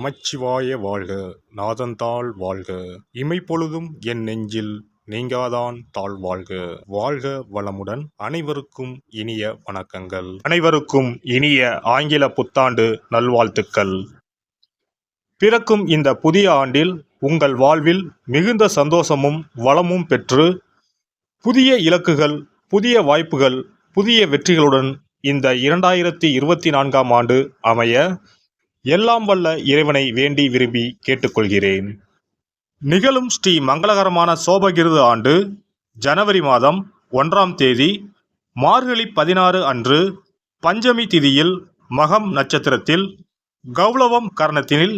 நமச்சிவாய வாழ்க. நாதந்தாள் வாழ்க. இமைப்பொழுதும் என் நெஞ்சில் நீங்காதான் தாழ் வாழ்க. வாழ்க வளமுடன். அனைவருக்கும் இனிய வணக்கங்கள். அனைவருக்கும் இனிய ஆங்கில புத்தாண்டு நல்வாழ்த்துக்கள். பிறக்கும் இந்த புதிய ஆண்டில் உங்கள் வாழ்வில் மிகுந்த சந்தோஷமும் வளமும் பெற்று புதிய இலக்குகள், புதிய வாய்ப்புகள், புதிய வெற்றிகளுடன் இந்த 2024ஆம் ஆண்டு அமைய எல்லாம் வல்ல இறைவனை வேண்டி விரும்பி கேட்டுக்கொள்கிறேன். நிகழும் ஸ்ரீ மங்களகரமான சோபகிருது ஆண்டு ஜனவரி மாதம் 1ஆம் தேதி மார்கழி 16 அன்று பஞ்சமி திதியில் மகம் நட்சத்திரத்தில் கௌளவம் கரணத்தினில்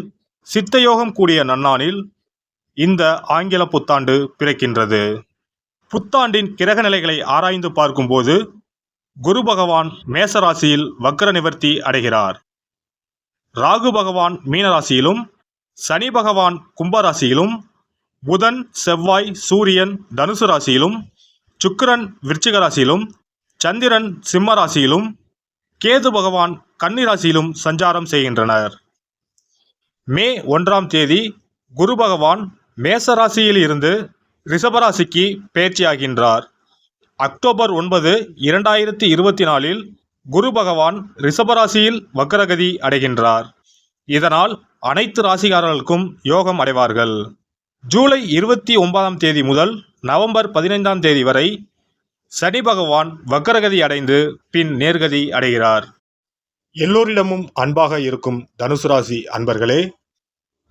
சித்தயோகம் கூடிய நன்னாளில் இந்த ஆங்கில புத்தாண்டு பிறக்கின்றது. புத்தாண்டின் கிரக நிலைகளை ஆராய்ந்து பார்க்கும்போது குரு பகவான் மேசராசியில் வக்ர நிவர்த்தி அடைகிறார். ராகு பகவான் மீனராசியிலும், சனி பகவான் கும்பராசியிலும், புதன் செவ்வாய் சூரியன் தனுசு ராசியிலும், சுக்கிரன் விருச்சிக ராசியிலும், சந்திரன் சிம்ம ராசியிலும், கேது பகவான் கன்னி ராசியிலும் சஞ்சாரம் செய்கின்றனர். மே 1ஆம் தேதி குரு பகவான் மேசராசியில் இருந்து ரிஷபராசிக்கு பெயர்ச்சியாகின்றார். அக்டோபர் 9, 2024இல் குரு பகவான் ரிஷபராசியில் வக்ரகதி அடைகின்றார். இதனால் அனைத்து ராசிக்காரர்களுக்கும் யோகம் அடைவார்கள். ஜூலை 29ஆம் தேதி முதல் நவம்பர் 15ஆம் தேதி வரை சனி பகவான் வக்ரகதி அடைந்து பின் நேர்கதி அடைகிறார். எல்லோரிடமும் அன்பாக இருக்கும் தனுசு ராசி அன்பர்களே,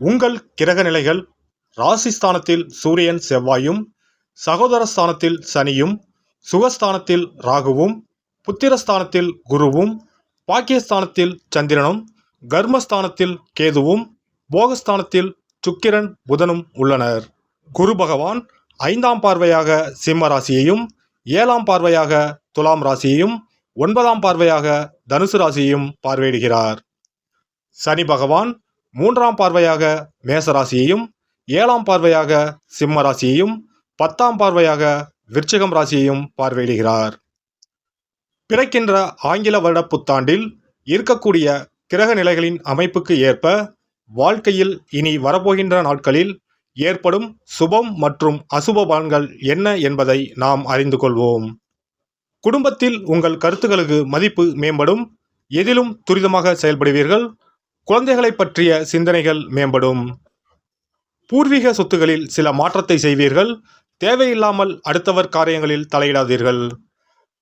உங்கள் கிரக நிலைகள் ராசிஸ்தானத்தில் சூரியன் செவ்வாயும், சகோதரஸ்தானத்தில் சனியும், சுகஸ்தானத்தில் ராகுவும், புத்திரஸ்தானத்தில் குருவும், பாக்கியஸ்தானத்தில் சந்திரனும், கர்மஸ்தானத்தில் கேதுவும், போகஸ்தானத்தில் சுக்கிரன் புதனும் உள்ளனர். குரு பகவான் 5ஆம் பார்வையாக சிம்ம ராசியையும், 7ஆம் பார்வையாக துலாம் ராசியையும், 9ஆம் பார்வையாக தனுசு ராசியையும் பார்வையிடுகிறார். சனி பகவான் 3ஆம் பார்வையாக மேச ராசியையும், 7ஆம் பார்வையாக சிம்ம ராசியையும், 10ஆம் பார்வையாக விருச்சிகம் ராசியையும் பார்வையிடுகிறார். பிறக்கின்ற ஆங்கில வருட புத்தாண்டில் இருக்கக்கூடிய கிரக நிலைகளின் அமைப்புக்கு ஏற்ப வாழ்க்கையில் இனி வரப்போகின்ற நாட்களில் ஏற்படும் சுபம் மற்றும் அசுப பலன்கள் என்ன என்பதை நாம் அறிந்து கொள்வோம். குடும்பத்தில் உங்கள் கருத்துக்களுக்கு மதிப்பு மேம்படும். எதிலும் துரிதமாக செயல்படுவீர்கள். குழந்தைகளை பற்றிய சிந்தனைகள் மேம்படும். பூர்வீக சொத்துகளில் சில மாற்றத்தை செய்வீர்கள். தேவையில்லாமல் அடுத்தவர் காரியங்களில் தலையிடாதீர்கள்.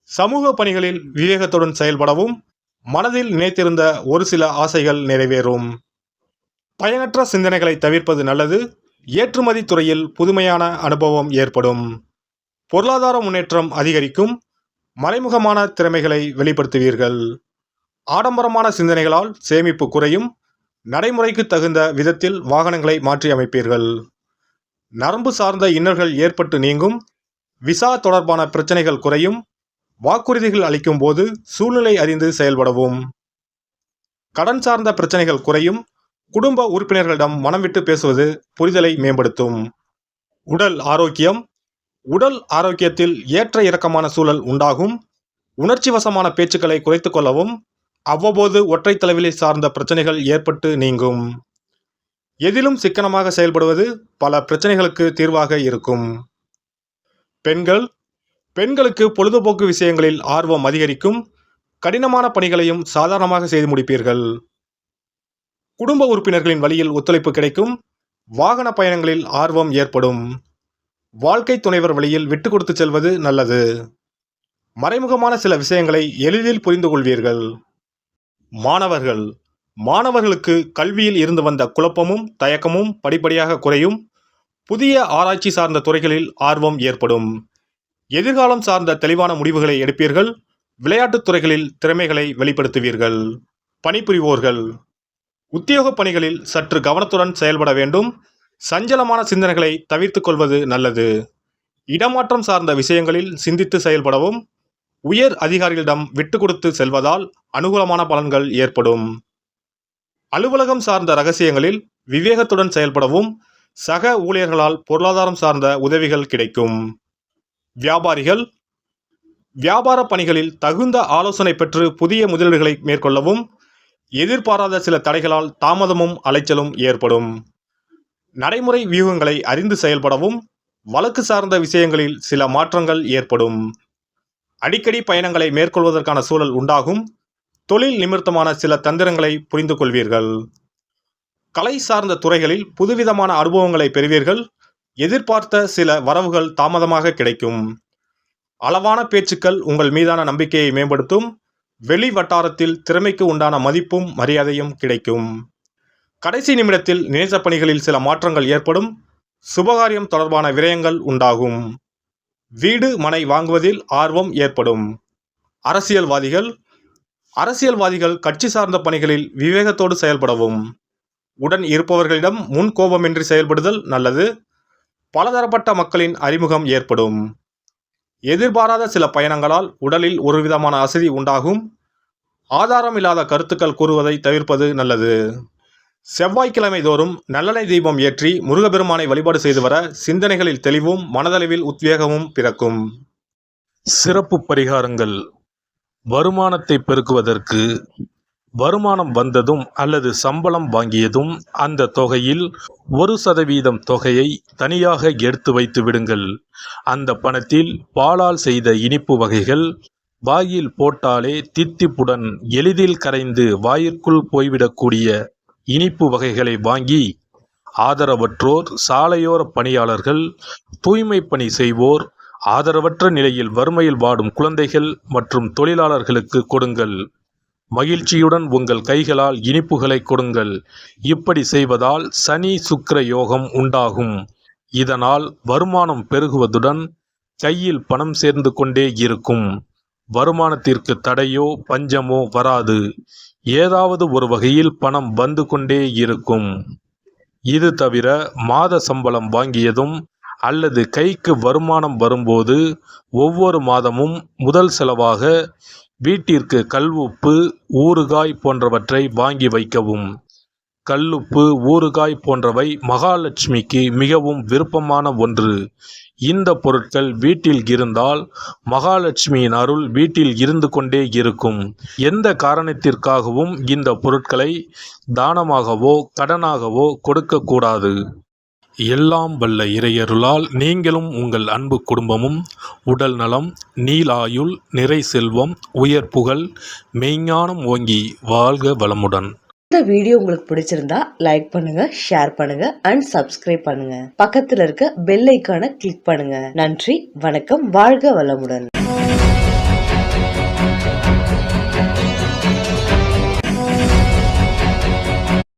சமூக பணிகளில் விவேகத்துடன் செயல்படவும் மனதில் நினைத்திருந்த ஒரு சில ஆசைகள் நிறைவேறும். பயனற்ற சிந்தனைகளை தவிர்ப்பது நல்லது. ஏற்றுமதி துறையில் புதுமையான அனுபவம் ஏற்படும். பொருளாதார முன்னேற்றம் அதிகரிக்கும். மறைமுகமான திறமைகளை வெளிப்படுத்துவீர்கள். ஆடம்பரமான சிந்தனைகளால் சேமிப்பு குறையும். நடைமுறைக்கு தகுந்த விதத்தில் வாகனங்களை மாற்றி அமைப்பீர்கள். நரம்பு சார்ந்த இன்னல்கள் ஏற்பட்டு நீங்கும். விசா தொடர்பான பிரச்சனைகள் குறையும். வாக்குறுதிகள் அளிக்கும் போது சூழ்நிலை அறிந்து செயல்படவும். கடன் சார்ந்த பிரச்சனைகள் குறையும். குடும்ப உறுப்பினர்களிடம் மனம் விட்டு பேசுவது புரிதலை மேம்படுத்தும். உடல் ஆரோக்கியம். உடல் ஆரோக்கியத்தில் ஏற்ற இறக்கமான சூழல் உண்டாகும். உணர்ச்சி வசமான பேச்சுக்களை குறைத்துக் கொள்ளவும். அவ்வப்போது ஒற்றை தலைவலி சார்ந்த பிரச்சனைகள் ஏற்பட்டு நீங்கும். எதிலும் சிக்கனமாக செயல்படுவது பல பிரச்சனைகளுக்கு தீர்வாக இருக்கும். பெண்களுக்கு பொழுதுபோக்கு விஷயங்களில் ஆர்வம் அதிகரிக்கும். கடினமான பணிகளையும் சாதாரணமாக செய்து முடிப்பீர்கள். குடும்ப உறுப்பினர்களின் வழியில் ஒத்துழைப்பு கிடைக்கும். வாகன பயணங்களில் ஆர்வம் ஏற்படும். வாழ்க்கை துணைவர் வழியில் விட்டு கொடுத்து செல்வது நல்லது. மறைமுகமான சில விஷயங்களை எளிதில் புரிந்து கொள்வீர்கள். மாணவர்களுக்கு கல்வியில் இருந்து வந்த குழப்பமும் தயக்கமும் படிப்படியாக குறையும். புதிய ஆராய்ச்சி சார்ந்த துறைகளில் ஆர்வம் ஏற்படும். எதிர்காலம் சார்ந்த தெளிவான முடிவுகளை எடுப்பீர்கள். விளையாட்டுத் துறைகளில் திறமைகளை வெளிப்படுத்துவீர்கள். பணிபுரிவோர்கள் உத்தியோக பணிகளில் சற்று கவனத்துடன் செயல்பட வேண்டும். சஞ்சலமான சிந்தனைகளை தவிர்த்துக் கொள்வது நல்லது. இடமாற்றம் சார்ந்த விஷயங்களில் சிந்தித்து செயல்படவும். உயர் அதிகாரிகளிடம் விட்டு கொடுத்து செல்வதால் அனுகூலமான பலன்கள் ஏற்படும். அலுவலகம் சார்ந்த ரகசியங்களில் விவேகத்துடன் செயல்படவும். சக ஊழியர்களால் பொருளாதாரம் சார்ந்த உதவிகள் கிடைக்கும். வியாபார பணிகளில் தகுந்த ஆலோசனை பெற்று புதிய முதலீடுகளை மேற்கொள்ளவும். எதிர்பாராத சில தடைகளால் தாமதமும் அலைச்சலும் ஏற்படும். நடைமுறை வியூகங்களை அறிந்து செயல்படவும் வழக்கு சார்ந்த விஷயங்களில் சில மாற்றங்கள் ஏற்படும். அடிக்கடி பயணங்களை மேற்கொள்வதற்கான சூழல் உண்டாகும். தொழில் நிமித்தமான சில தந்திரங்களை புரிந்து கொள்வீர்கள். கலை சார்ந்த துறைகளில் புதுவிதமான அனுபவங்களை பெறுவீர்கள். எதிர்பார்த்த சில வரவுகள் தாமதமாக கிடைக்கும். அளவான பேச்சுக்கள் உங்கள் மீதான நம்பிக்கையை மேம்படுத்தும். வெளி வட்டாரத்தில் திறமைக்கு உண்டான மதிப்பும் மரியாதையும் கிடைக்கும். கடைசி நிமிடத்தில் நினைத்த பணிகளில் சில மாற்றங்கள் ஏற்படும். சுபகாரியம் தொடர்பான விரயங்கள் உண்டாகும். வீடு மனை வாங்குவதில் ஆர்வம் ஏற்படும். அரசியல்வாதிகள் கட்சி சார்ந்த பணிகளில் விவேகத்தோடு செயல்படவும். உடன் இருப்பவர்களிடம் முன் கோபமின்றி செயல்படுதல் நல்லது. பலதரப்பட்ட மக்களின் அறிமுகம் ஏற்படும். எதிர்பாராத சில பயணங்களால் உடலில் ஒருவிதமான அசதி உண்டாகும். ஆதாரம் இல்லாத கருத்துக்கள் கூறுவதை தவிர்ப்பது நல்லது. செவ்வாய்க்கிழமை தோறும் நல்லெண்ணெய் தீபம் ஏற்றி முருகப்பெருமானை வழிபாடு செய்து வர சிந்தனைகளில் தெளிவும் மனதளவில் உத்வேகமும் பிறக்கும். சிறப்பு பரிகாரங்கள். வருமானத்தை பெருக்குவதற்கு வருமானம் வந்ததும் அல்லது சம்பளம் வாங்கியதும் அந்த தொகையில் 1% தொகையை தனியாக எடுத்து வைத்து விடுங்கள். அந்த பணத்தில் பாலால் செய்த இனிப்பு வகைகள் வாயில் போட்டாலே தித்திப்புடன் எளிதில் கரைந்து வாயிற்குள் போய்விடக்கூடிய இனிப்பு வகைகளை வாங்கி ஆதரவற்றோர், சாலையோர பணியாளர்கள், தூய்மை பணி செய்வோர், ஆதரவற்ற நிலையில் வறுமையில் வாடும் குழந்தைகள் மற்றும் தொழிலாளர்களுக்கு கொடுங்கள். மகிழ்ச்சியுடன் உங்கள் கைகளால் இனிப்புகளை கொடுங்கள். இப்படி செய்வதால் சனி சுக்கிர யோகம் உண்டாகும். இதனால் வருமானம் பெருகுவதுடன் கையில் பணம் சேர்ந்து கொண்டே இருக்கும். வருமானத்திற்கு தடையோ பஞ்சமோ வராது. ஏதாவது ஒரு வகையில் பணம் வந்து கொண்டே இருக்கும். இது தவிர மாத சம்பளம் வாங்கியதும் அல்லது கைக்கு வருமானம் வரும்போது ஒவ்வொரு மாதமும் முதல் செலவாக வீட்டிற்கு கல்லுப்பு, ஊறுகாய் போன்றவற்றை வாங்கி வைக்கவும். கல்லுப்பு, ஊறுகாய் போன்றவை மகாலட்சுமிக்கு மிகவும் விருப்பமான ஒன்று. இந்த பொருட்கள் வீட்டில் இருந்தால் மகாலட்சுமியின் அருள் வீட்டில் இருந்து கொண்டே இருக்கும். எந்த காரணத்திற்காகவும் இந்த பொருட்களை தானமாகவோ கடனாகவோ கொடுக்கக்கூடாது. எல்லாம் வல்ல இறையருளால் நீங்களும் உங்கள் அன்பு குடும்பமும் உடல் நலம், நீலாயுள், நிறை செல்வம், உயர் புகழ், மெய்ஞானம் ஓங்கி வாழ்க வளமுடன். இந்த வீடியோ உங்களுக்கு பிடிச்சிருந்தா லைக் பண்ணுங்க, ஷேர் பண்ணுங்க அண்ட் சப்ஸ்கிரைப் பண்ணுங்க. பக்கத்துல இருக்க பெல் ஐகானை கிளிக் பண்ணுங்க. நன்றி, வணக்கம், வாழ்க வளமுடன்.